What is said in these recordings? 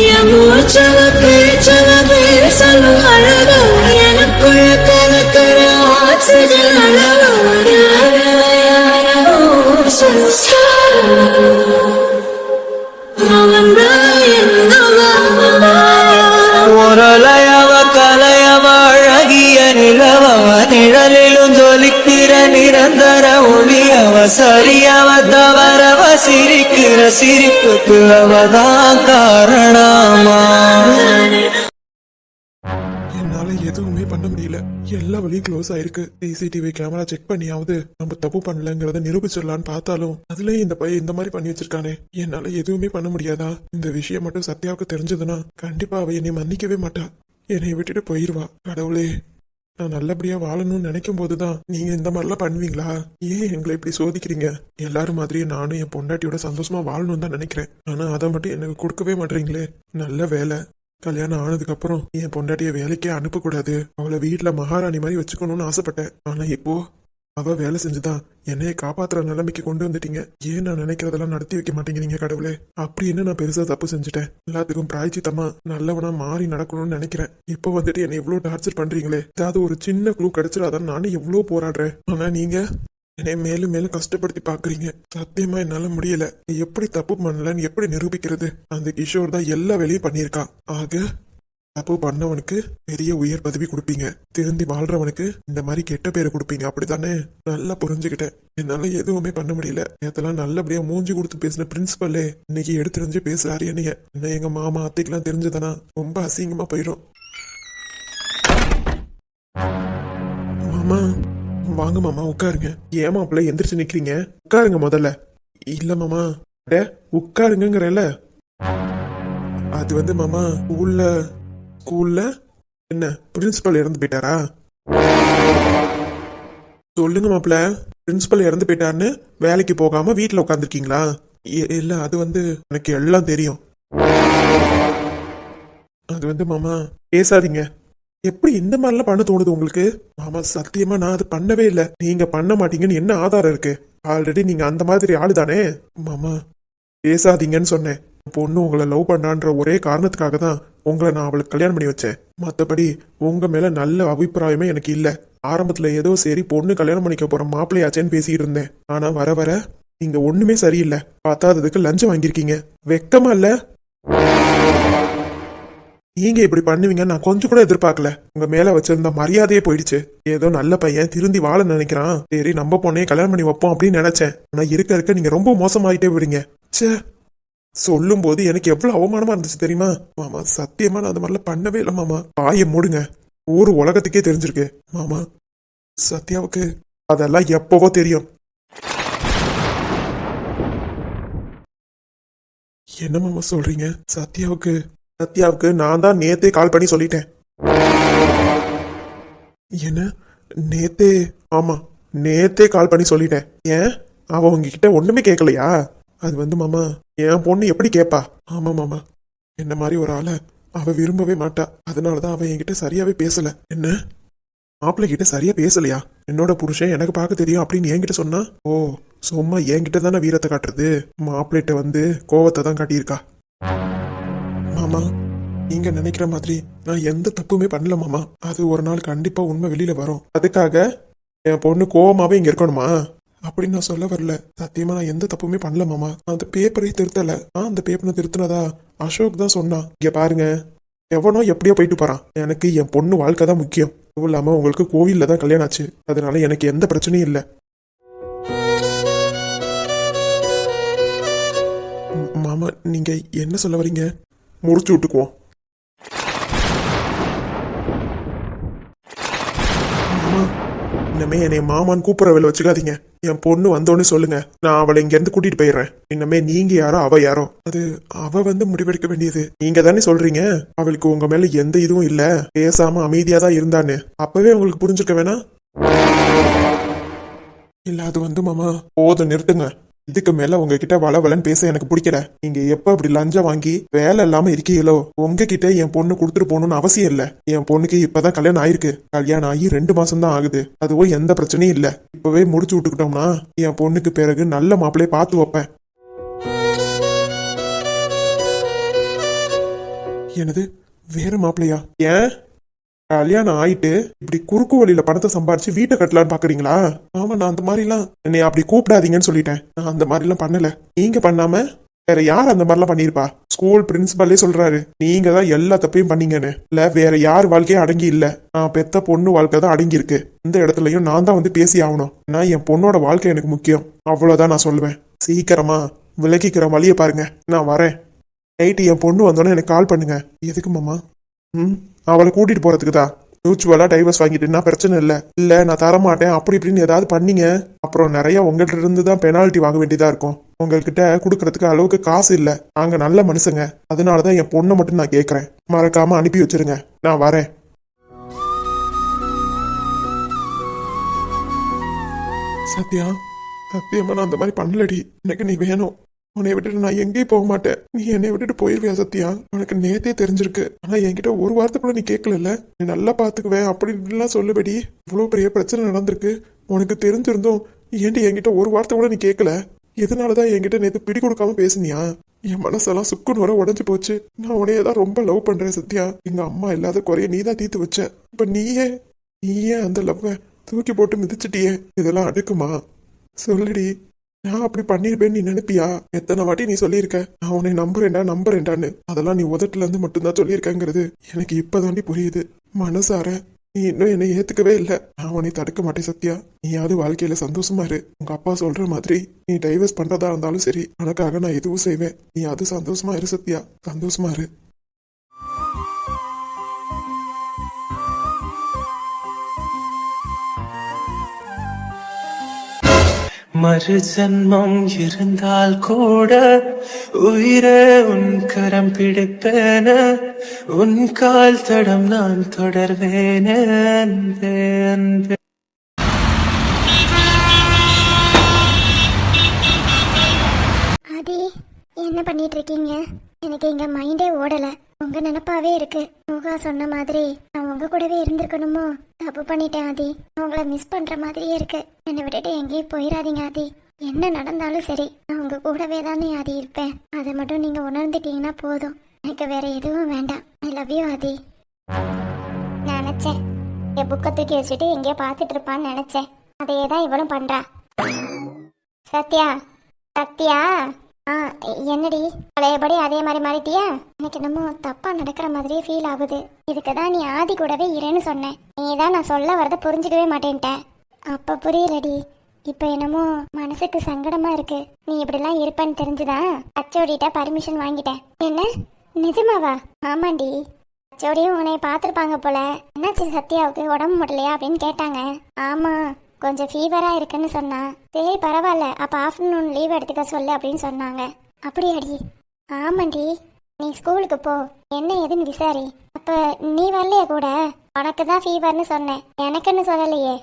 என் மூச்சவ பேச்சவ பேசலும் அழகு எனக்குள்ள கலக்கிற ஆக்சிஜன் அளவு முரளையவ கலையவ அழகிய நிலவவ நிழலிலும் ஜொலிக்கிற நிரந்தர ஒளியவ சரியவ தவறவ சிரிக்கிற சிரிப்புக்கு அவதான் காரணமா. என்னால எதுவுமே பண்ண முடியல. எல்லா வழியும் க்ளோஸ் ஆயிருக்கு. சிசிடிவி கேமரா செக் பண்ணியாவது நம்ம தப்பு பண்ணலங்கிறத நிரூபிச்சிடலான்னு பார்த்தாலும் அதுலயும் இந்த பையன் இந்த மாதிரி பண்ணி வச்சிருக்கானே. என்னால எதுவுமே பண்ண முடியாதா? இந்த விஷயம் மட்டும் சத்யாவுக்கு தெரிஞ்சதுன்னா கண்டிப்பா அவ என்னை மன்னிக்கவே மாட்டா. என்னை விட்டுட்டு போயிருவா. கடவுளே, நான் நல்லபடியா வாழணும்னு நினைக்கும் போதுதான் நீங்க இந்த மாதிரிலாம் பண்ணுவீங்களா? ஏன் எங்களை இப்படி சோதிக்கிறீங்க? எல்லாரும் மாதிரியே நானும் என் பொண்டாட்டியோட சந்தோஷமா வாழணும்னு தான் நினைக்கிறேன். ஆனா அதை மட்டும் எனக்கு கொடுக்கவே மாட்டீங்களே. நல்ல வேலை, கல்யாணம் ஆனதுக்கு அப்புறம் என் பொண்டாட்டிய வேலைக்கே அனுப்பக்கூடாது, அவளை வீட்டுல மகாராணி மாதிரி வச்சுக்கணும்னு ஆசைப்பட்டேன். ஆனா இப்போ அவ வேலை செஞ்சுதான் என்னைய காப்பாத்துற நிலைமைக்கு கொண்டு வந்துட்டீங்க. ஏன் நான் நினைக்கிறதெல்லாம் நடத்தி வைக்க மாட்டேங்கிறீங்க கடவுளே? அப்படி என்ன நான் பெருசா தப்பு செஞ்சுட்டேன்? எல்லாத்துக்கும் பிராய்ச்சித்தமா நல்லவனா மாறி நடக்கணும்னு நினைக்கிறேன். இப்போ வந்துட்டு என்னை எவ்வளவு டார்ச்சர் பண்றீங்களே. ஏதாவது ஒரு சின்ன க்ளூ கிடைச்சிடாதான் நானும் எவ்வளவு போராடுறேன். ஆனா நீங்க என்னை மேலும் மேலும் கஷ்டப்படுத்தி பாக்குறீங்க. சத்தியமா என்னால முடியல. எப்படி தப்பு பண்ணலன்னு எப்படி நிரூபிக்கிறது? அந்த கிஷோர் தான் எல்லா வேலையும் பண்ணியிருக்கான். ஆக தப்பு பண்ணவனுக்கு பெரிய உயர் பதவி கொடுப்பீங்க, திருந்தி வாழ்றவனுக்கு இந்த மாதிரி கெட்ட பேரை கொடுப்பீங்க, அப்படித்தானே? நல்லா புரிஞ்சுக்கிட்டேன். என்னால எதுவுமே பண்ண முடியல. நேத்தெல்லாம் நல்லபடியா மூஞ்சி கொடுத்து பேசின பிரின்சிபல்லே இன்னைக்கு எடுத்துரிஞ்சு பேசுறாரு என்னைய. என்ன எங்க மாமா அத்தைக்கெல்லாம் தெரிஞ்சதுன்னா ரொம்ப அசிங்கமா போயிடும். மாமா வாங்க மாமா, உட்காருங்க. ஏமா அப்பல எந்திரிச்சு நிக்கிறீங்க? உட்காருங்க முதல்ல. இல்ல மாமா, உட்காருங்கிறல்ல. அது வந்து மாமா, ஸ்கூல்ல என்ன பிரின்சிபல் இறந்து போயிட்டாரா? சொல்லுங்க மாப்பிள்ள, பிரின்சிபல் இறந்து போயிட்டாருன்னு வேலைக்கு போகாம வீட்டுல உட்காந்துருக்கீங்களா? இல்ல, அது வந்து எனக்கு எல்லாம் தெரியும். அது வந்து மாமா, பேசாதீங்க. எப்படி இந்த மாதிரிலாம் பண்ண தோணுது உங்களுக்கு? மாமா சத்தியமா நான் அது பண்ணவே இல்லை. நீங்க பண்ண மாட்டீங்கன்னு என்ன ஆதாரம் இருக்கு? ஆல்ரெடி நீங்க அந்த மாதிரி ஆளு தானே. மாமா பேசாதீங்கன்னு சொன்னேன். பொண்ணு உங்களை லவ் பண்ணான்ற ஒரே காரணத்துக்காக தான் உங்களை நான் அவளுக்கு கல்யாணம் பண்ணி வச்சேன். மற்றபடி உங்க மேல நல்ல அபிப்பிராயமே எனக்கு இல்ல. ஆரம்பத்துல ஏதோ சரி பொண்ணு கல்யாணம் பண்ணிக்க போற மாப்பிள்ளையாச்சேன்னு பேசிட்டு இருந்தேன். ஆனா வர வர நீங்க ஒண்ணுமே சரியில்லை. பத்தாததுக்கு லஞ்சம் வாங்கியிருக்கீங்க. வெக்கமா இல்ல? நீங்க இப்படி பண்ணுவீங்க நான் கொஞ்சம் கூட எதிர்பார்க்கல. உங்க மேல வச்சிருந்த மரியாதையே போயிடுச்சு. ஏதோ நல்ல பையன் திருந்தி வாழ நினைக்கிறான், சரி நம்ம பொண்ணையே கல்யாணம் பண்ணி வைப்போம் அப்படின்னு நினைச்சேன். ஆனா இருக்க நீங்க ரொம்ப மோசமாயிட்டே விடுங்க. சே, சொல்லும் போது எனக்கு எவ்வளவு அவமானமா இருந்துச்சு தெரியுமா? மாமா சத்தியமா நான் அந்த மாதிரிலாம் பண்ணவே இல்லை மாமா. பாய மூடுங்க. ஊரு உலகத்துக்கே தெரிஞ்சிருக்கு மாமா. சத்யாவுக்கு அதெல்லாம் எப்பவோ தெரியும். என்ன மாமா சொல்றீங்க? சத்யாவுக்கு நான் தான் நேத்தே கால் பண்ணி சொல்லிட்டேன். என்ன நேத்தே? ஆமா, நேத்தே கால் பண்ணி சொல்லிட்டேன். ஏன் அவ உங்ககிட்ட ஒண்ணுமே கேட்கலையா? அது வந்து மாமா, என் பொண்ணு எப்படி கேட்பா? ஆமா மாமா, என்ன மாதிரி ஒரு ஆளை அவ விரும்பவே மாட்டா. அதனாலதான் அவ என்கிட்ட சரியாவே பேசல. என்ன மாப்பிள்ளை கிட்ட சரியா பேசலையா? என்னோட புருஷன் எனக்கு பார்க்க தெரியும் அப்படின்னு என்கிட்ட சொன்னா? ஓ, சும்மா என்கிட்ட தானே வீரத்தை காட்டுறது. மாப்பிள்ளைகிட்ட வந்து கோவத்தை தான் காட்டியிருக்கா. மாமா நீங்க நினைக்கிற மாதிரி நான் எந்த தப்புமே பண்ணல மாமா. அது ஒரு நாள் கண்டிப்பா உண்மை வெளியில வரும். அதுக்காக என் பொண்ணு கோவமாவே இங்க இருக்கணுமா? அப்படின்னு நான் சொல்ல வரல. சத்தியமா நான் எந்த தப்புமே பண்ணல மாமா. நான் அந்த பேப்பரே திருத்தல. நான் அந்த பேப்பரை திருத்தினதா அசோக் தான் சொன்னான். இங்க பாருங்க, எவனோ எப்படியோ போயிட்டு போறான். எனக்கு என் பொண்ணு வாழ்க்கை தான் முக்கியம். அதுவும் இல்லாம உங்களுக்கு கோவில்ல தான் கல்யாணம் ஆச்சு. அதனால எனக்கு எந்த பிரச்சனையும் இல்லை. மாமா நீங்க என்ன சொல்ல வரீங்க? முடிச்சு விட்டுக்குவோம். இனிமே என்னை மாமான்னு கூப்பிட வேலை வச்சுக்காதீங்க. என் பொண்ணு வந்தோன்னு சொல்லுங்க, நான் அவளை இங்க இருந்து கூட்டிட்டு போயிடுறேன். இனிமே நீங்க யாரோ அவ யாரோ, அது அவ வந்து முடிவெடுக்க வேண்டியது. நீங்க தானே சொல்றீங்க அவளுக்கு உங்க மேல எந்த இதுவும் இல்ல, பேசாம அமைதியா தான் இருந்தான்னு. அப்பவே உங்களுக்கு புரிஞ்சுக்க வேணாம்? இல்ல அது வந்து மாமா, போதும் நிறுத்துங்க. இதுக்கு மேல உங்ககிட்ட வளவலன்னு பேச எனக்கு பிடிக்கல. நீங்க எப்ப அப்படி லஞ்சம் வாங்கி வேலை இல்லாம இருக்கீங்களோ, உங்ககிட்ட என் பொண்ணு கொடுத்துட்டு போகணும்னு அவசியம் இல்ல. என் பொண்ணுக்கு இப்பதான் கல்யாணம் ஆயிருக்கு. கல்யாணம் ஆகி 2 மாசம் தான் ஆகுது. அதுவும் எந்த பிரச்சனையும் இல்ல. இப்பவே முடிச்சு விட்டுக்கிட்டோம்னா என் பொண்ணுக்கு பிறகு நல்ல மாப்பிள்ளைய பார்த்து வைப்பேன். என்னது வேற மாப்பிள்ளையா? ஏன் கல்யாணம் ஆயிட்டு இப்படி குறுக்கு வழியில பணத்தை சம்பாரிச்சு வீட்டை கட்டலான்னு பாக்குறீங்களா? ஆமா, நான் அந்த மாதிரிலாம் என்னை அப்படி கூப்பிடாதீங்கன்னு சொல்லிட்டேன். நான் அந்த மாதிரிலாம் பண்ணல. நீங்க பண்ணாம வேற யார் அந்த மாதிரிலாம் பண்ணிருப்பா? ஸ்கூல் பிரின்சிபல்லே சொல்றாரு நீங்க தான் எல்லா தப்பையும் பண்ணீங்கன்னு. இல்ல வேற யார் வாழ்க்கையும் அடங்கி இல்ல, நான் பெத்த பொண்ணு வாழ்க்கை தான் அடங்கி இருக்கு. இந்த இடத்துலயும் நான் தான் வந்து பேசி ஆகணும். நான் என் பொண்ணோட வாழ்க்கை எனக்கு முக்கியம், அவ்வளவுதான் நான் சொல்லுவேன். சீக்கிரமா விலகிக்கிற வழியை பாருங்க, நான் வரேன். நைட்டு என் பொண்ணு வந்தோன்னே எனக்கு கால் பண்ணுங்க. எதுக்கு மாமா? அவளை கூட்டிட்டு போறதுக்கு தான். மியூச்சுவலா டைவர்ஸ் வாங்கிட்டுன்னா பிரச்சனை இல்லை. இல்ல நான் தரமாட்டேன் அப்படி இப்படின்னு ஏதாவது பண்ணீங்க அப்புறம் நிறைய உங்கள்கிட்ட இருந்து தான் பெனால்ட்டி வாங்க வேண்டியதா இருக்கும். உங்ககிட்ட கொடுக்கறதுக்கு அளவுக்கு காசு இல்ல. நாங்க நல்ல மனுஷங்க, அதனாலதான் என் பொண்ணை மட்டும் நான் கேட்கறேன். மறக்காம அனுப்பி வச்சிருங்க, நான் வரேன். சத்யா, சத்தியமா நான் அந்த மாதிரி பண்ணலடி. எனக்கு நீ வேணும். உன்னை விட்டுட்டு நான் எங்கேயும் போக மாட்டேன். நீ என்னை விட்டுட்டு போயிருவியா சத்யா? உனக்கு நேத்தே தெரிஞ்சிருக்கு. ஆனா என்கிட்ட ஒரு வார்த்தை கூட நீ கேட்கல. நீ நல்லா பாத்துக்குவேன் அப்படின்லாம் சொல்லுபடி. இவ்வளவு பெரிய பிரச்சனை நடந்திருக்கு, உனக்கு தெரிஞ்சிருந்தும் ஏன்டி என்கிட்ட ஒரு வார்த்தை கூட நீ கேட்கல? எதனாலதான் என்கிட்ட நேத்து பிடி கொடுக்காம பேசுனியா? என் மனசெல்லாம் சுக்குன்னு வர உடஞ்சு போச்சு. நான் உன்னையதான் ரொம்ப லவ் பண்றேன் சத்யா. எங்க அம்மா இல்லாத குறைய நீ தான் தீர்த்து வச்ச. இப்ப நீயே அந்த லவ்வை தூக்கி போட்டு மிதிச்சிட்டியே. இதெல்லாம் அடுக்குமா? சொல்லுடி. நான் அப்படி பண்ணிருப்பேன்னு நீ நினைப்பியா? எத்தனை வாட்டி நீ சொல்லியிருக்க நான் உன்னை நம்புறேன்டான்னு. அதெல்லாம் நீ உதட்டுல இருந்து மட்டும்தான் சொல்லியிருக்கங்கிறது எனக்கு இப்பதாண்டி புரியுது. மனசார நீ இன்னும் என்னை ஏத்துக்கவே இல்லை. நான் உன்னை தடுக்க மாட்டேன் சத்யா. நீயாவது வாழ்க்கையில சந்தோஷமா இரு. உங்க அப்பா சொல்ற மாதிரி நீ டைவர்ஸ் பண்றதா இருந்தாலும் சரி, உனக்காக நான் எதுவும் செய்வேன். நீ அது சந்தோஷமா இரு சத்யா, சந்தோஷமா இரு. மறு ஜன்மம் இருந்தால் கூட உயிரே உன் கரம் பிடிப்பேன, உன் கால் தடம் நான் தொடர்வேன் அன்பே அன்பே. ஆதி, என்ன பண்ணிட்டு இருக்கீங்க? எனக்கு இங்க மைண்டே ஓடல. உங்க நினப்பாவே இருக்கு. முகா சொன்ன மாதிரி நான் உங்க கூடவே இருந்திருக்கணுமோ? தப்பு பண்ணிட்டேன் ஆதி. உங்களை மிஸ் பண்ற மாதிரியே இருக்கு. என்னை விட்டுட்டு எங்கேயும் போயிடாதீங்க ஆதி. என்ன நடந்தாலும் சரி, நான் உங்க கூடவே தானே ஆதி இருப்பேன். அதை மட்டும் நீங்க உணர்ந்துட்டீங்கன்னா போதும். எனக்கு வேற எதுவும் வேண்டாம். ஐ லவ் யூ ஆதி. நினைச்சேன் என் புக்கை தூக்கி வச்சுட்டு எங்கேயோ பார்த்துட்டு இருப்பான்னு நினைச்சேன். அதே தான் இவளும் பண்றா. சத்யா, சத்யா. என்னடி பழையபடி அதே மாதிரி மாறிட்டியா? எனக்கு என்னமோ தப்பா நடக்கிற மாதிரியே ஃபீல் ஆகுது. இதுக்கு தான் நீ ஆதி கூடவே இருன்னு சொன்னேன். நீ தான் நான் சொல்ல வரத புரிஞ்சுக்கவே மாட்டேன்ட்ட. அப்ப புரியலடி. இப்ப என்னமோ மனசுக்கு சங்கடமா இருக்கு. நீ இப்படிலாம் இருப்பேன்னு தெரிஞ்சுதான் அச்சோடிட்ட பர்மிஷன் வாங்கிட்டேன். என்ன நிஜமாவா? ஆமாண்டி, அச்சோடியும் உன்னை பார்த்துருப்பாங்க போல. என்னாச்சு சத்யாவுக்கு, உடம்பு முடியலையா அப்படின்னு கேட்டாங்க. ஆமா, கொஞ்சம் ஃபீவரா இருக்குன்னு சொன்னா. சரி பரவாயில்ல, அப்ப ஆஃப்டர்நூன் லீவ் எடுத்துக்க சொல்லு அப்படின்னு சொன்னாங்க. அப்படியாடி? ஆமாண்டி. நீ ஸ்கூலுக்கு போ, என்ன ஏதுன்னு விசாரி. அப்ப நீ வரலையா கூட? உனக்கு தான் ஃபீவர்னு சொன்னேன், எனக்குன்னு சொல்லலையே.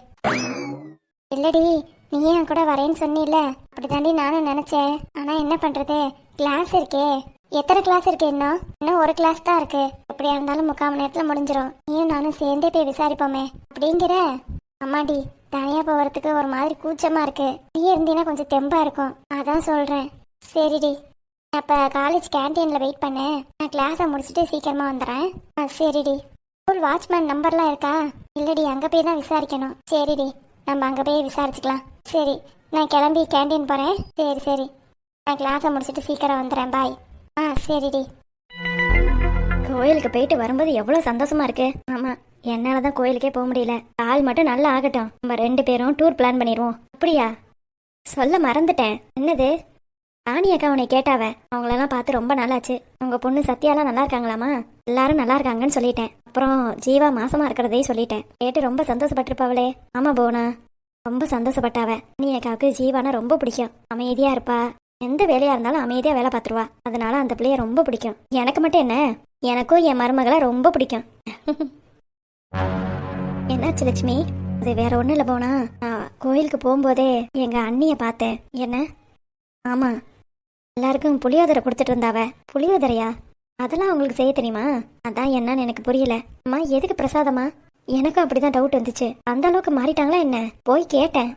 இல்லடி, நீ என் கூட வரேன்னு சொன்னில, அப்படிதாண்டி நானும் நினைச்சேன். ஆனா என்ன பண்றது, கிளாஸ் இருக்கே. எத்தனை கிளாஸ் இருக்கு? இன்னும் ஒரு கிளாஸ் தான் இருக்கு. எப்படியா இருந்தாலும் 3/4 மணி நேரத்துல முடிஞ்சிடும். நீயும் நானும் சேர்ந்தே போய் விசாரிப்போமே அப்படிங்கிற. அம்மாடி, தனியா போகிறதுக்கு ஒரு மாதிரி கூச்சமா இருக்கு. நீ இருந்தீங்கன்னா கொஞ்சம் தெம்பா இருக்கும், அதான் சொல்றேன். சரிடி, அப்ப காலேஜ் கேன்டீன்ல வெயிட் பண்ணு. நான் கிளாஸை முடிச்சுட்டு சீக்கிரமா வந்துடுறேன். சரிடி. ஸ்கூல் வாட்ச்மேன் நம்பர்லாம் இருக்கா? இல்லடி, அங்க போய் தான் விசாரிக்கணும். சரிடி, நம்ம அங்க போய் விசாரிச்சுக்கலாம். சரி, நான் கிளம்பி கேன்டீன் போறேன். சரி, நான் கிளாஸை முடிச்சுட்டு சீக்கிரம் வந்துடுறேன். பாய். சரிடி. கோயிலுக்கு போயிட்டு வரும்போது எவ்வளவு சந்தோஷமா இருக்கு. ஆமா, என்னாலதான் கோயிலுக்கே போக முடியல. கால் மட்டும் நல்லா ஆகட்டும், நம்ம 2 பேரும் டூர் பிளான் பண்ணிடுவோம். அப்படியா? சொல்ல மறந்துட்டேன். என்னது? ராணி அக்கா உன்னை கேட்டாவ. அவங்களெல்லாம் பார்த்து ரொம்ப நல்லாச்சு. உங்க பொண்ணு சத்யாலாம் நல்லா இருக்காங்களாமா? எல்லாரும் நல்லா இருக்காங்கன்னு சொல்லிட்டேன். அப்புறம் ஜீவா மாசமா இருக்கிறதையும் சொல்லிட்டேன். கேட்டு ரொம்ப சந்தோஷப்பட்டிருப்பாவளே. ஆமா போனா, ரொம்ப சந்தோஷப்பட்டாவ. ராணி அக்காவுக்கு ஜீவானா ரொம்ப பிடிக்கும். அமைதியா இருப்பா, எந்த வேலையா இருந்தாலும் அமைதியா வேலை பார்த்துருவா. அதனால அந்த பிள்ளைய ரொம்ப பிடிக்கும். எனக்கு மட்டும் என்ன, எனக்கும் என் மருமகளை ரொம்ப பிடிக்கும். என்னாச்சு லட்சுமி? அது வேற ஒன்றும் இல்லை போனா, கோயிலுக்கு போகும்போதே எங்க அண்ணியை பார்த்தேன். என்ன? ஆமா, எல்லாருக்கும் புளியோதரை கொடுத்துட்டு இருந்தாவ. புளியோதரையா? அதெல்லாம் அவங்களுக்கு செய்ய தெரியுமா? அதான் என்னன்னு எனக்கு புரியல. அம்மா, எதுக்கு பிரசாதமா? எனக்கும் அப்படிதான் டவுட் வந்துச்சு. அந்த அளவுக்கு மாறிட்டாங்களா என்ன? போய் கேட்டேன்.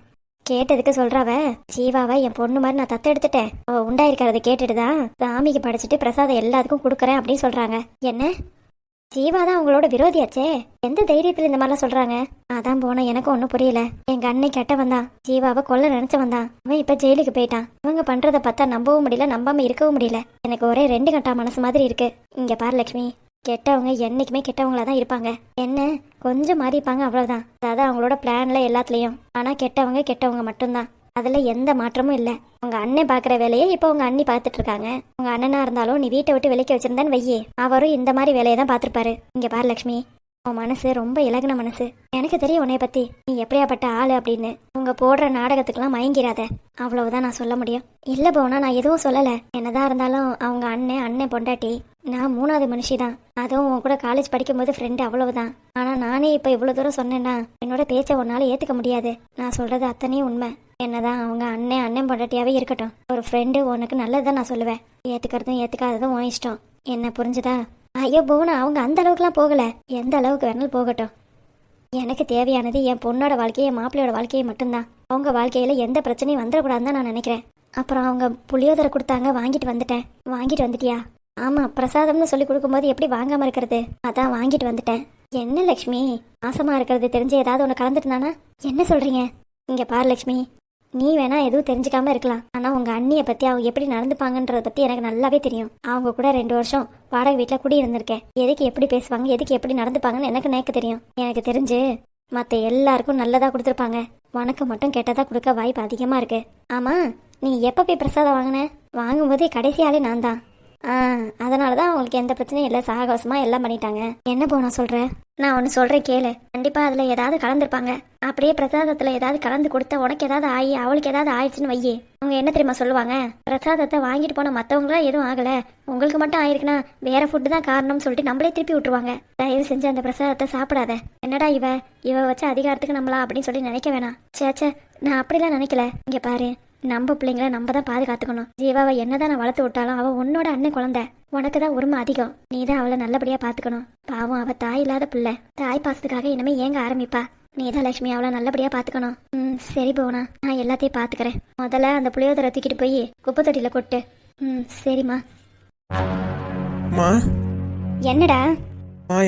கேட்டதுக்கு சொல்றாவ ஜீவாவை என் பொண்ணு மாதிரி நான் தத்து எடுத்துட்டேன், அவ உண்டாயிருக்கிறத கேட்டுட்டுதான் சாமிக்கு படைச்சிட்டு பிரசாதம் எல்லாத்துக்கும் கொடுக்குறேன் அப்படின்னு சொல்றாங்க. என்ன ஜீவா தான் அவங்களோட விரோதியாச்சே, எந்த தைரியத்துல இந்த மாதிரிலாம் சொல்றாங்க? அதான் போனா எனக்கு ஒன்றும் புரியல. எங்க அண்ணன் கெட்ட வந்தான், ஜீவாவை கொல்ல நினைச்சு வந்தான், அவன் இப்ப ஜெயிலுக்கு போயிட்டான். இவங்க பண்றத பார்த்தா நம்பவும் முடியல, நம்பாம இருக்கவும் முடியல. எனக்கு ஒரே 2 கட்டா மனசு மாதிரி இருக்கு. இங்க பாரு லட்சுமி, கெட்டவங்க என்னைக்குமே கெட்டவங்களா தான் இருப்பாங்க. என்ன கொஞ்சம் மாறி இருப்பாங்க அவ்வளவுதான், அதாவது அவங்களோட பிளான்ல எல்லாத்துலயும். ஆனா கெட்டவங்க கெட்டவங்க மட்டும்தான், அதுல எந்த மாற்றமும் இல்ல. உங்க அண்ணன் பாக்குற வேலையை இப்ப உங்க அண்ணி பாத்துட்டு இருக்காங்க. உங்க அண்ணனா இருந்தாலும் நீ வீட்டை விட்டு விலக்கி வச்சிருந்தான்னு வையே, அவரும் இந்த மாதிரி வேலையை தான் பாத்துருப்பாரு. இங்க பாரு லட்சுமி, உன் மனசு ரொம்ப இலகுன மனசு. எனக்கு தெரியும் உன்னைய பத்தி, நீ எப்படியாப்பட்ட ஆளு அப்படின்னு. உங்க போடுற நாடகத்துக்கெல்லாம் மயங்கிறாத, அவ்வளவுதான் நான் சொல்ல முடியும். இல்ல போனா நான் எதுவும் சொல்லல. என்னதான் இருந்தாலும் அவங்க அண்ணன் பொண்டாட்டி, நான் 3வது மனுஷி தான். அதுவும் உன் கூட காலேஜ் படிக்கும்போது ஃப்ரெண்டு, அவ்வளவுதான். ஆனா நானே இப்ப இவ்வளவு தூரம் சொன்னேன்னா என்னோட பேச்சை உன்னால ஏத்துக்க முடியாது. நான் சொல்றது அத்தனையும் உண்மை. என்னதான் அவங்க அண்ணன் பொண்டாட்டியாவே இருக்கட்டும், ஒரு ஃப்ரெண்டு உனக்கு நல்லதுதான் நான் சொல்லுவேன். ஏத்துக்கிறதும் ஏத்துக்காததும் உன் இஷ்டம். என்ன புரிஞ்சுதா? ஐயோ போனா அவங்க அந்த அளவுக்குலாம் போகல, எந்த அளவுக்கு வேணாலும் போகட்டும். எனக்கு தேவையானது என் பொண்ணோட வாழ்க்கையை, என் மாப்பிள்ளையோட வாழ்க்கையை மட்டும்தான். அவங்க வாழ்க்கையில எந்த பிரச்சனையும் வந்துடக்கூடாதுன்னு தான் நான் நினைக்கிறேன். அப்புறம் அவங்க புளியோதரை கொடுத்தாங்க, வாங்கிட்டு வந்துட்டேன். வாங்கிட்டு வந்துட்டியா? ஆமா, பிரசாதம்னு சொல்லி கொடுக்கும்போது எப்படி வாங்காம இருக்கிறது, அதான் வாங்கிட்டு வந்துட்டேன். என்ன லட்சுமி, மாசமா இருக்கிறது தெரிஞ்சு ஏதாவது ஒன்று கலந்துட்டுனானா? என்ன சொல்றீங்க? இங்க பாரு லட்சுமி, நீ வேணா எதுவும் தெரிஞ்சுக்காம இருக்கலாம், ஆனா உங்க அண்ணியை பத்தி அவங்க எப்படி நடந்துப்பாங்கன்றத பத்தி எனக்கு நல்லாவே தெரியும். அவங்க கூட 2 வருஷம் வாடகை வீட்டுல குடி இருந்திருக்கேன். எதுக்கு எப்படி பேசுவாங்க, எதுக்கு எப்படி நடந்துப்பாங்கன்னு எனக்கு தெரியும். எனக்கு தெரிஞ்சு மத்த எல்லாருக்கும் நல்லதா கொடுத்துருப்பாங்க, உனக்கு மட்டும் கெட்டதா கொடுக்க வாய்ப்பு அதிகமா இருக்கு. ஆமா, நீ எப்ப போய் பிரசாதம் வாங்கின? வாங்கும்போது கடைசி ஆளே நான் தான். அதனாலதான் அவங்களுக்கு எந்த பிரச்சனையும் இல்லை, சாகசமா எல்லாம் பண்ணிட்டாங்க. என்ன போனா சொல்ற? நான் ஒன்று சொல்றேன் கேளு. கண்டிப்பா அதுல ஏதாவது கலந்துருப்பாங்க. அப்படியே பிரசாதத்துல ஏதாவது கலந்து கொடுத்தா உனக்கு ஏதாவது ஆகி அவளுக்கு ஏதாவது ஆயிடுச்சுன்னு வையே, அவங்க என்ன தெரியுமா சொல்லுவாங்க? பிரசாதத்தை வாங்கிட்டு போன மற்றவங்களாம் எதுவும் ஆகல, உங்களுக்கு மட்டும் ஆயிருக்குன்னா வேற ஃபுட்டு தான் காரணம்னு சொல்லிட்டு நம்மளே திருப்பி விட்டுருவாங்க. தயவு செஞ்சு அந்த பிரசாதத்தை சாப்பிடாத. என்னடா இவ வச்ச அதிகாரத்துக்கு நம்மளா அப்படின்னு சொல்லி நினைக்க வேணாம். சேச்சே, நான் அப்படிலாம் நினைக்கல. இங்க பாரு, நம்ம பிள்ளைங்களை நம்ம தான் பாதுகாத்துக்கணும். ஜீவாவை என்னதான் நான் வளர்த்து விட்டாலும் அவ உன்னோட அண்ணன் குழந்தை, உனக்கு தான் உரிமை அதிகம். நீ தான் அவளை நல்லபடியா பாத்துக்கணும். பாவம், அவ தாய் இல்லாத பிள்ளை, தாய் பாசத்துக்காக இனிமே ஏங்க ஆரம்பிப்பா. நீ தான் லட்சுமி அவளை நல்லபடியா பாத்துக்கணும். சரி போனா, நான் எல்லாத்தையும் பாத்துக்கிறேன். முதல்ல அந்த புளியோதரை தூக்கிட்டு போய் குப்பை தொட்டியில கொட்டு. சரிம்மா. மா, என்னடா?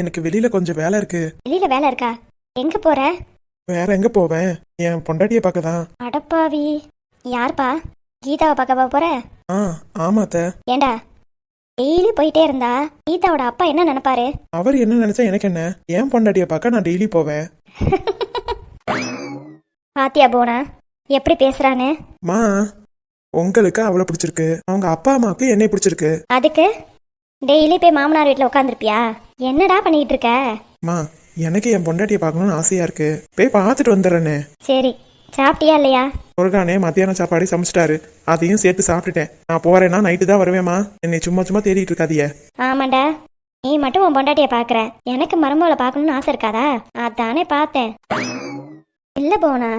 எனக்கு வெளியில கொஞ்சம் வேலை இருக்கு. வெளியில வேலை இருக்கா? எங்க போற? வேற எங்க போவேன், என் பொண்டாட்டியை பார்க்க தான். அடப்பாவி, யார்ப்பா? கீதாவை பார்க்கவா போற? ஆமாத்த. ஏண்டா டெய்லி போயிட்டே இருந்தா கீதாவோட அப்பா என்ன நினைப்பாரு? அவர் என்ன நினைச்சா எனக்கு என்ன, என் பொண்டாட்டியை பார்க்க நான் டெய்லி போவேன். பாத்தியா போனா எப்படி பேசுறானு? மா, உங்களுக்கு அவளை பிடிச்சிருக்கு, அவங்க அப்பா அம்மாவுக்கு என்னை பிடிச்சிருக்கு. அதுக்கு டெய்லி போய் மாமனார் வீட்டுல உட்காந்துருப்பியா? என்னடா பண்ணிட்டு இருக்க? மா, எனக்கு என் பொண்டாட்டியை பார்க்கணும்னு ஆசையா இருக்கு, போய் பார்த்துட்டு வந்துடுறேன்னு. சரி, சாப்பிட்டியா இல்லையா? முருகானே மத்தியானம் சாப்பாடு சமைச்சிட்டாரு, அதையும் சேர்த்து சாப்பிட்டுட்டேன். நான் போறேன்னா நைட்டு தான் வருவேம்மா, என்னை சும்மா சும்மா தேடிட்டு இருக்காதிய. ஆமாண்டா, நீ மட்டும் உன் பொண்டாட்டிய பாக்குற, எனக்கு மருமகளை பார்க்கணும்னு ஆசை இருக்காதா? அதானே பார்த்தேன். இல்ல போனா,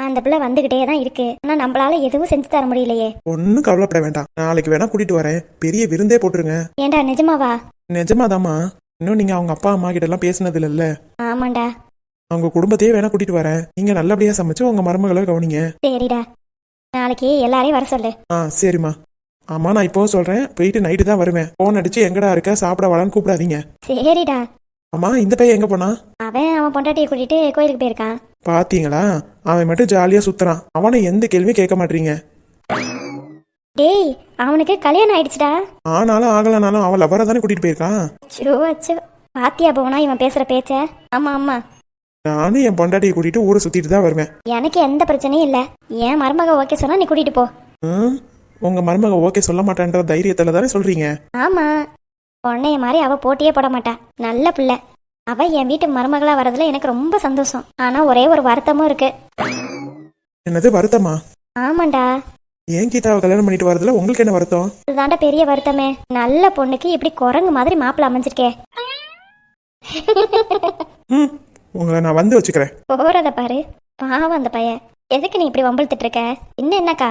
அந்த பிள்ளை வந்துகிட்டே தான் இருக்கு, ஆனா நம்மளால எதுவும் செஞ்சு தர முடியலையே. ஒன்னும் கவலைப்பட வேண்டாம், நாளைக்கு வேணா கூட்டிட்டு வரேன், பெரிய விருந்தே போட்டுருங்க. ஏண்டா நிஜமாவா? நிஜமாதாம்மா, இன்னும் நீங்க அவங்க அப்பா அம்மா கிட்ட எல்லாம் பேசினது இல்ல. ஆமாண்டா, அவங்க குடும்பத்தையே வேணா கூட்டிட்டு வரேன், நீங்க நல்லபடியா சமைச்சு உங்க மருமகளை கவனிங்க. சரிடா, நாளைக்கு எல்லாரையும் வர சொல்லு. சரிம்மா. ஆமா, நான் இப்போ சொல்றேன், போயிட்டு நைட்டு தான் வருவேன். போன் அடிச்சு எங்கடா இருக்க, சாப்பிட வாடான்னு கூப்பிடாதீங்க. சரிடா. அம்மா, இந்த பையன் எங்க போனா? அவன் பொண்டாட்டியை கூட்டிட்டு கோயிலுக்கு போயிருக்கான். பாத்தீங்களா, அவன் மட்டும் ஜாலியா சுத்துறான், அவனை எந்த கேள்வியும் கேட்க மாட்டீங்க. டேய், அவனுக்கு கல்யாணம் ஆயிடுச்சுடா. ஆனாலும் ஆகலனாலும் அவன் லவரை தானே கூட்டிட்டு போயிருக்கான். அச்சோ, பாத்தியா போனா இவன் பேசுற பேச்ச? ஆமா, நானும் என் பொண்டாட்டியை கூட்டிட்டு ஊரை சுத்திட்டு தான் வருவேன். எனக்கு எந்த பிரச்சனையும் இல்ல, என் மருமக ஓகே சொன்னா நீ கூட்டிட்டு போ. உங்க மருமக ஓகே சொல்ல மாட்டேன்ற தைரியத்துல தானே சொல்றீங்க? ஆமா, உன்னைய மாதிரி அவ போட்டியே போட மாட்டா, நல்ல பிள்ளை. அவ என் வீட்டு மருமகளா வரதுல எனக்கு ரொம்ப சந்தோஷம். ஆனா ஒரே ஒரு வருத்தமும் இருக்கு. என்னது வருத்தமா? ஆமாண்டா. ஏன் கீதாவை கல்யாணம் பண்ணிட்டு வரதுல உங்களுக்கு என்ன வருத்தம்? இதுதாண்டா பெரிய வருத்தமே, நல்ல பொண்ணுக்கு இப்படி குரங்கு மாதிரி மாப்பிள்ள அமைஞ்சிருக்கே. உங்களை நான் வந்து வச்சுக்கிறேன். போறத பாரு, பாவம் அந்த பையன். எதுக்கு நீ இப்படி வம்பிழுத்துட்டு இருக்க? என்னக்கா?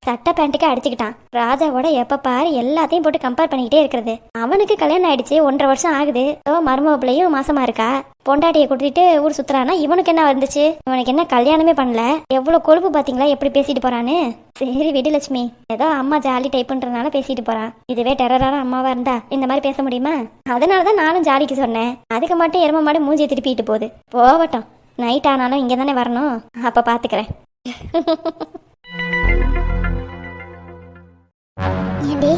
சட்டை பேண்ட்டுக்கு அடிச்சுக்கிட்டான். ராஜாவோட எப்ப பாரு எல்லாத்தையும் போட்டு கம்பேர் பண்ணிக்கிட்டே இருக்கிறது. அவனுக்கு கல்யாணம் ஆயிடுச்சு, 1.5 வருஷம் ஆகுது. மருமக பிள்ளையும் மாசமா இருக்கா. பொண்டாட்டியை கொடுத்துட்டு ஊர் சுத்துறானா. இவனுக்கு என்ன வந்துச்சு? இவனுக்கு என்ன கல்யாணமே பண்ணல. எவ்வளவு கொழுப்பு பாத்தீங்களா எப்படி பேசிட்டு போறான்னு. சரி விடு லட்சுமி, ஏதோ அம்மா ஜாலி டைப்புன்றனால பேசிட்டு போறான். இதுவே டெரரான அம்மாவா இருந்தா இந்த மாதிரி பேச முடியுமா? அதனாலதான் நானும் ஜாலிக்கு சொன்னேன். அதுக்கு மட்டும் எரும மாடு மூஞ்சியை திருப்பிட்டு போகுது. போகட்டும், நைட் ஆனாலும் இங்க தானே வரணும், அப்ப பாத்துக்கிறேன். ஏண்டி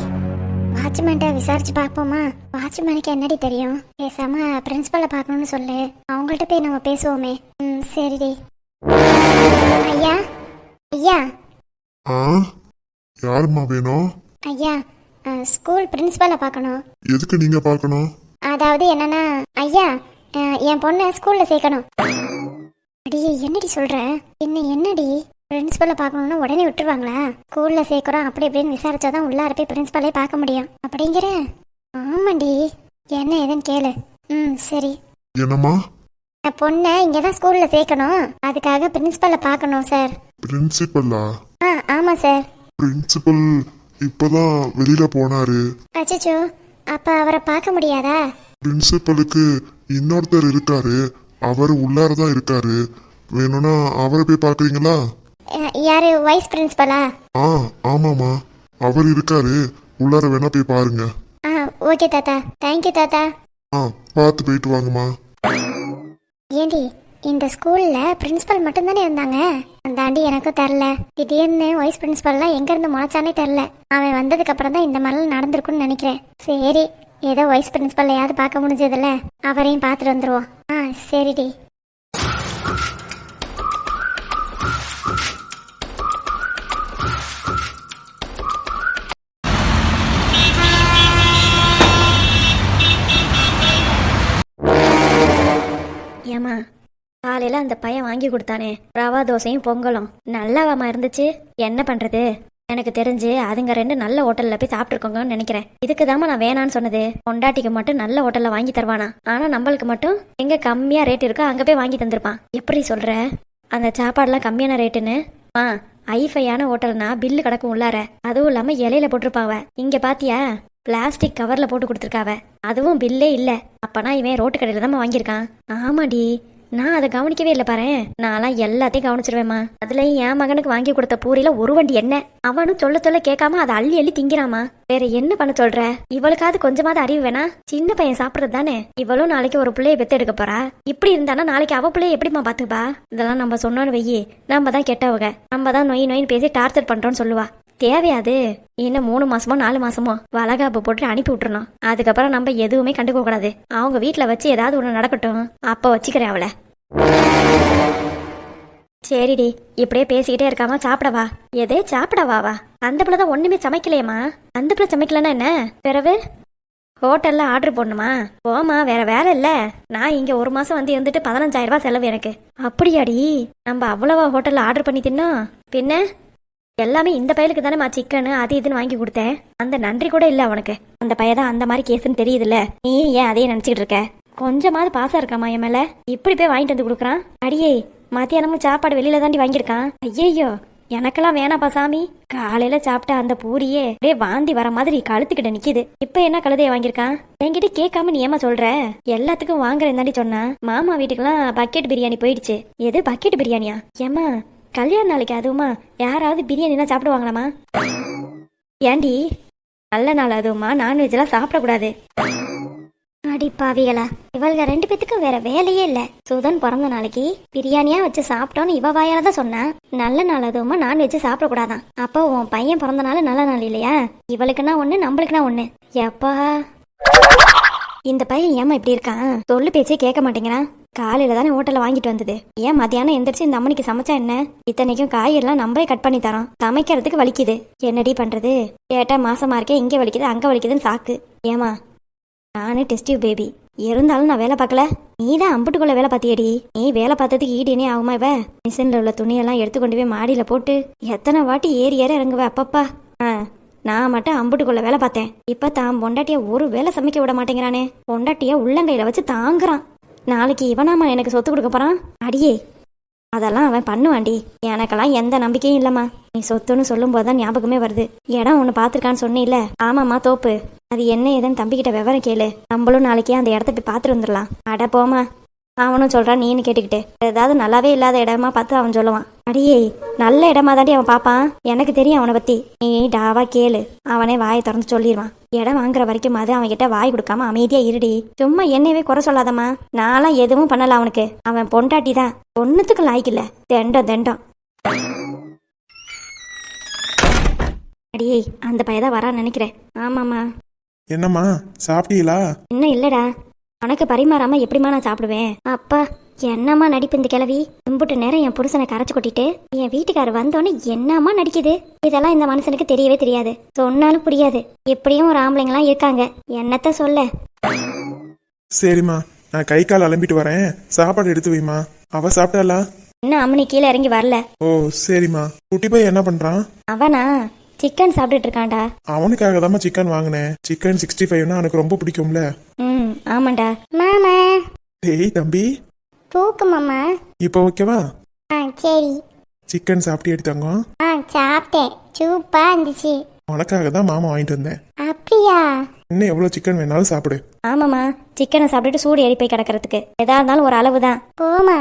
வாட்ச்மேன்ட்ட விசாரிச்சு பார்ப்போமா? வாட்ச்மேனுக்கு என்னடி தெரியும்? பேசாம பிரின்சிபலை பார்க்கணும்னு சொல்லு. அவங்கள்ட்ட போய் நம்ம பேசுவோமே. சரிடி. ஐயா ஐயா ஆ, யாரும்மா வேணும்? ஐயா, ஸ்கூல் பிரின்சிபலை பார்க்கணும். எதுக்கு நீங்க பார்க்கணும்? அதாவது என்னன்னா ஐயா, என் பொண்ணை ஸ்கூல்ல சேர்க்கணும். அடியே என்னடி சொல்ற? என்னடி பிரின்சிபலை பார்க்கணும்னா உடனே விட்டுருவாங்களா? ஸ்கூல்ல சேர்க்குறோம் அப்படி இப்படின்னு விசாரிச்சாதான் உள்ளார போய் பிரின்சிபலே பார்க்க முடியும் அப்படிங்கிற? ஆமாண்டி, என்ன ஏதுன்னு கேளு. சரி. என்னம்மா? என் பொண்ணை இங்கதான் ஸ்கூல்ல சேர்க்கணும், அதுக்காக பிரின்சிபலை பார்க்கணும் சார். பிரின்சிபலா? ஆமா சார். பிரின்சிபல் இப்பதான் வெளியில போனாரு. அச்சச்சோ, அப்ப அவரை பார்க்க முடியாதா? பிரின்சிபலுக்கு இன்னொருத்தர் இருக்காரு, அவர் உள்ளாரதான் இருக்காரு. வேணும்னா அவரை போய் பாக்குறீங்களா? யாரு, வைஸ் பிரின்சிபலா? ஆமாமா, அவர் இருக்காரு, உள்ளார வேணா போய் பாருங்க. ஓகே தாத்தா, தேங்க்யூ தாத்தா. பார்த்து போயிட்டு வாங்கம்மா. ஏண்டி, இந்த ஸ்கூல்ல பிரின்சிபல் மட்டும்தானே இருந்தாங்க? அந்த ஆண்டி எனக்கும் தெரில. திடீர்னு வைஸ் பிரின்சிபல்லாம் எங்க இருந்து முளைச்சானே தெரில. அவன் வந்ததுக்கு அப்புறம் தான் இந்த மாதிரிலாம் நடந்திருக்குன்னு நினைக்கிறேன். சரி, ஏதோ வைஸ் பிரின்சிபல்லையாவது பார்க்க முடிஞ்சதுல, அவரையும் பார்த்துட்டு வந்துருவோம். சரிடி. ஏமா, காலையில அந்த பையன் வாங்கி கொடுத்தானே ரவா தோசையும் பொங்கலும் நல்லாவாமா இருந்துச்சு. என்ன பண்றது, எனக்கு தெரிஞ்சு அதுங்க 2 நல்ல ஹோட்டல்ல போய் சாப்பிட்டுருக்கோங்கன்னு நினைக்கிறேன். இதுக்கு தாமா நான் வேணான்னு சொன்னது. பொண்டாட்டிக்கு மட்டும் நல்ல ஹோட்டல்ல வாங்கி தருவானா, ஆனா நம்மளுக்கு மட்டும் எங்க கம்மியா ரேட் இருக்கோ அங்க போய் வாங்கி தந்திருப்பான். எப்படி சொல்ற? அந்த சாப்பாடுலாம் கம்மியான ரேட்டுன்னு? ஐஃபையான ஹோட்டல்னா பில்லு கிடக்கும் உள்ளார. அதுவும் இல்லாம இலையில போட்டிருப்பாவ. இங்க பாத்தியா, பிளாஸ்டிக் கவர்ல போட்டு கொடுத்துருக்காவ. அதுவும் பில்லே இல்ல. அப்பனா இவன் ரோட்டு கடையில தான் வாங்கியிருக்கான். ஆமாடி, நான் அதை கவனிக்கவே இல்லை பாரு. நான்லாம் எல்லாத்தையும் கவனிச்சிருவேம்மா. அதுலயும் என் மகனுக்கு வாங்கி கொடுத்த பூரியில ஒரு வண்டி என்ன. அவனும் சொல்ல கேட்காம அதை அள்ளி அள்ளி திங்கிறாமா. வேற என்ன பண்ண சொல்ற? இவளுக்காவது கொஞ்சமாவது அறிவு வேணா? சின்ன பையன் சாப்பிடுறது தானே. இவளும் நாளைக்கு ஒரு பிள்ளைய பெத்து எடுக்க போறா. இப்படி இருந்தானா நாளைக்கு அவ பிள்ளைய எப்படிமா பாத்துப்பா? இதெல்லாம் நம்ம சொன்னோன்னு வெயி, நம்ம தான் கெட்டவங்க, நம்ம தான் நொயின்னு பேசி டார்ச்சர் பண்றோம்னு சொல்லுவா. தேவையாது. இன்னும் 3 மாசமோ 4 மாசமோ வளகாப்பு போட்டு அனுப்பி விட்டுறணும். அதுக்கப்புறம் நம்ம எதுவுமே கண்டுக்க கூடாது. அவங்க வீட்டுல வச்சு ஏதாவது ஒண்ணு நடக்கட்டும், அப்ப வச்சுக்கிறேன் அவளை. சரிடி, இப்படியே பேசிக்கிட்டே இருக்காம சாப்பிடவா. எதே சாப்பிடவாவா? அந்த பிள்ளைதான் ஒண்ணுமே சமைக்கலையம்மா. அந்த பிள்ளை சமைக்கலன்னா என்ன பிறகு? ஹோட்டல்ல ஆர்டர் போடணுமா? போமா, வேற வேலை இல்ல. நான் இங்க 1 மாசம் வந்து இருந்துட்டு 15,000 ரூபாய் செலவு எனக்கு. அப்படியாடி? நம்ம அவ்வளவா ஹோட்டல்ல ஆர்டர் பண்ணி தின்னோம்? பின்ன எல்லாமே இந்த பையலுக்கு தானே சிக்கனு அது இதுன்னு வாங்கி கொடுத்தேன். அந்த நன்றி கூட இல்ல அவனுக்கு. அந்த பையதான் அந்த மாதிரி கேஸ்ன்னு தெரியுதுல்ல. நீ ஏன் அதையே நினைச்சிட்டு இருக்க? கொஞ்சமாவது பாசம் இருக்காமா என் மேல? இப்படி போய் வாங்கிட்டு வந்து கொடுக்குறான். அடியே, மத்தியானமும் சாப்பாடு வெளியில தாண்டி வாங்கியிருக்கான். ஐயோ, எனக்கெல்லாம் வேணாப்பா சாமி. காலையில சாப்பிட்ட அந்த பூரியே அப்படியே வாந்தி வர மாதிரி கழுத்துக்கிட்ட நிக்குது. இப்ப என்ன கழுதைய வாங்கியிருக்கான்? என்கிட்ட கேட்காம நீ ஏமா சொல்ற? எல்லாத்துக்கும் வாங்குறேன் தாண்டி சொன்னா. மாமா வீட்டுக்கெல்லாம் பக்கெட் பிரியாணி போயிடுச்சு. எது பக்கெட் பிரியாணியா? ஏமா, கல்யாண நாளைக்கு அதுவுமா யாராவது பிரியாணிலாம் சாப்பிடுவாங்களாமா? ஏண்டி, நல்ல நாள் அதுவுமா நான்வெஜ்லாம் சாப்பிடக்கூடாது. அடி பாவிகளா, இவள்க 2 பேத்துக்கும் வேற வேலையே இல்ல. சுதன் பிறந்த நாளைக்கு பிரியாணியா வச்சு சாப்பிட்டோன்னு இவ வாயால தான் சொன்னா. நல்ல நாள் அதுவுமா நான்வெஜ் சாப்பிடக்கூடாதான். அப்போ உன் பையன் பிறந்த நாள் நல்ல நாள் இல்லையா? இவளுக்குன்னா ஒண்ணு, நம்மளுக்குன்னா ஒண்ணு. எப்பா, இந்த பையன் ஏமா இப்படி இருக்கான்? சொல்லு பேச்சே கேட்க மாட்டேங்கிறான். காலையில தானே ஹோட்டல்ல வாங்கிட்டு வந்தது. ஏன் மத்தியானம் எந்திரிச்சு இந்த அம்மனிக்கு சமைச்சா என்ன? இத்தனைக்கும் காயெல்லாம் நம்மளே கட் பண்ணி தரோம். சமைக்கிறதுக்கு வலிக்குது. என்னடி பண்றது? கேட்டா மாசமா இருக்கே, இங்க வலிக்குது அங்க வலிக்குதுன்னு சாக்கு. ஏமா, நானு டெஸ்டிவ் பேபி இருந்தாலும் நான் வேலை பார்க்கல. நீ தான் அம்புட்டுக்குள்ள வேலை பார்த்தியடி. நீ வேலை பார்த்ததுக்கு ஈடுனே ஆகுமா? இவ மிஷின்ல உள்ள துணியெல்லாம் எடுத்து கொண்டு போய் மாடியில போட்டு எத்தனை வாட்டி ஏறி இறங்குவ அப்பப்பா. நான் மட்டும் அம்புட்டுக்குள்ள வேலை பார்த்தேன். இப்ப தான் பொண்டாட்டிய ஒரு வேலை சமைக்க விட மாட்டேங்கிறானே. பொண்டாட்டிய உள்ளங்கையில வச்சு தாங்குறான். நாளைக்கு இவனாமா எனக்கு சொத்து கொடுக்க போறான். அடியே, அதெல்லாம் அவன் பண்ணுவான்டி. எனக்கெல்லாம் எந்த நம்பிக்கையும் இல்லைம்மா. நீ சொத்துன்னு சொல்லும் போதுதான் ஞாபகமே வருது. இடம் ஒன்று பார்த்துருக்கான்னு சொன்னில்ல? ஆமாம்மா, தோப்பு. அது என்ன ஏதுன்னு தம்பிக்கிட்ட விவரம் கேளு. நம்மளும் நாளைக்கே அந்த இடத்த போய் பார்த்துட்டு வந்துடலாம். அட போமா, அவனும் சொல்கிறான் நீன்னு கேட்டுக்கிட்டு. ஏதாவது நல்லாவே இல்லாத இடமா பார்த்து அவன் சொல்லுவான். அடியே, நல்ல இடமா தாண்டி அவன் பார்ப்பான். எனக்கு தெரியும் அவனை பற்றி. நீ டாவா கேளு, அவனே வாயை திறந்து சொல்லிடுவான். இடம் வாங்குற வரைக்கும் அது அவன்கிட்ட வாய் கொடுக்காம அமைதியாக இருடி. சும்மா என்னையவே குறை சொல்லாதம்மா. நான்லாம் எதுவும் பண்ணல அவனுக்கு. அவன் பொண்டாட்டி தான், ஒன்றுத்துக்கு லாய்க்கில்ல. தெண்டம். அடியே, அந்த பையதான் வரான்னு நினைக்கிறேன். ஆமாம்மா. என்னம்மா சாப்பிட்டீங்களா? இன்னும் இல்லடா. உனக்கு பரிமாறாம எப்படிமா நான் சாப்பிடுவேன்? அப்பா, என்னம்மா நடிப்பு இந்த கிழவி. இம்புட்டு நேரம் என் புருஷனை கரைச்சு கொட்டிட்டு என் வீட்டுக்காரர் வந்தோடனே என்னம்மா நடிக்குது. இதெல்லாம் இந்த மனுஷனுக்கு தெரியவே தெரியாது. சொன்னாலும் புரியாது. எப்படியும் ஒரு ஆம்பளைங்களாம் இருக்காங்க. என்னத்த சொல்ல. சரிம்மா, நான் கை கால் அலம்பிட்டு வரேன். சாப்பாடு எடுத்து வைமா. அவ சாப்பிட்டாளா? இன்னும் அம்மனி கீழே இறங்கி வரல. ஓ சரிம்மா. குட்டி பையன் என்ன பண்றான்? அவனா சிக்கன் சாப்பிட்டுட்டு இருக்கான்டா. அவனுக்காக தான் சிக்கன் வாங்கினேன். சிக்கன் 65னா எனக்கு ரொம்ப பிடிக்கும்ல. ஆமாண்டா. மாமா டேய் தம்பி, தூக்கு மாமா. இப்போ ஓகேவா? சரி. சிக்கன் சாப்பிட்டு எடுத்தாங்க. சாப்பிட்டேன். சூப்பா இருந்துச்சு. உனக்காக தான் மாமா வாங்கிட்டு வந்தேன். அப்படியா? இன்னும் எவ்வளவு சிக்கன் வேணாலும் சாப்பிடு. ஆமாம்மா, சிக்கனை சாப்பிட்டுட்டு சூடு ஏறி போய் கிடக்கிறதுக்கு எதா இருந்தாலும் ஒரு அளவு தான். போமா,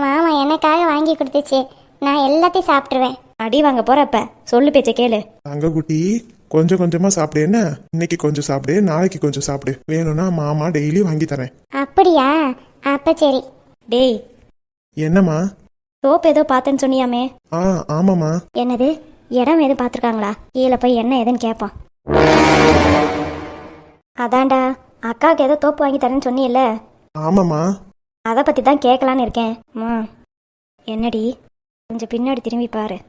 மாமா எனக்காக வாங்கி கொடுத்துச்சு. நான் எல்லாத்தையும் சாப்பிட்டுருவேன். அடி வாங்க போறப்ப சொல்லு பேச்ச கேளு. தங்க குட்டி, கொஞ்சம் கொஞ்சமா சாப்பிடு. என்ன, இன்னைக்கு கொஞ்சம் சாப்பிடு, நாளைக்கு கொஞ்சம் சாப்பிடு. வேணும்னா மாமா டெய்லி வாங்கி தரேன். அப்படியா? அப்ப சரி. டேய், என்னம்மா? சோப்பு ஏதோ பார்த்தேன்னு சொன்னியாமே? ஆமாம்மா. என்னது, இடம் எதுவும் பார்த்துருக்காங்களா? கீழே போய் என்ன ஏதுன்னு கேட்பான். அதான்டா, அக்காவுக்கு ஏதோ தோப்பு வாங்கி தரேன்னு சொன்னியல்ல? ஆமாம்மா. அதை பற்றி தான் கேட்கலான்னு இருக்கேன். என்னடி, கொஞ்சம் பின்னாடி திரும்பி பாரு.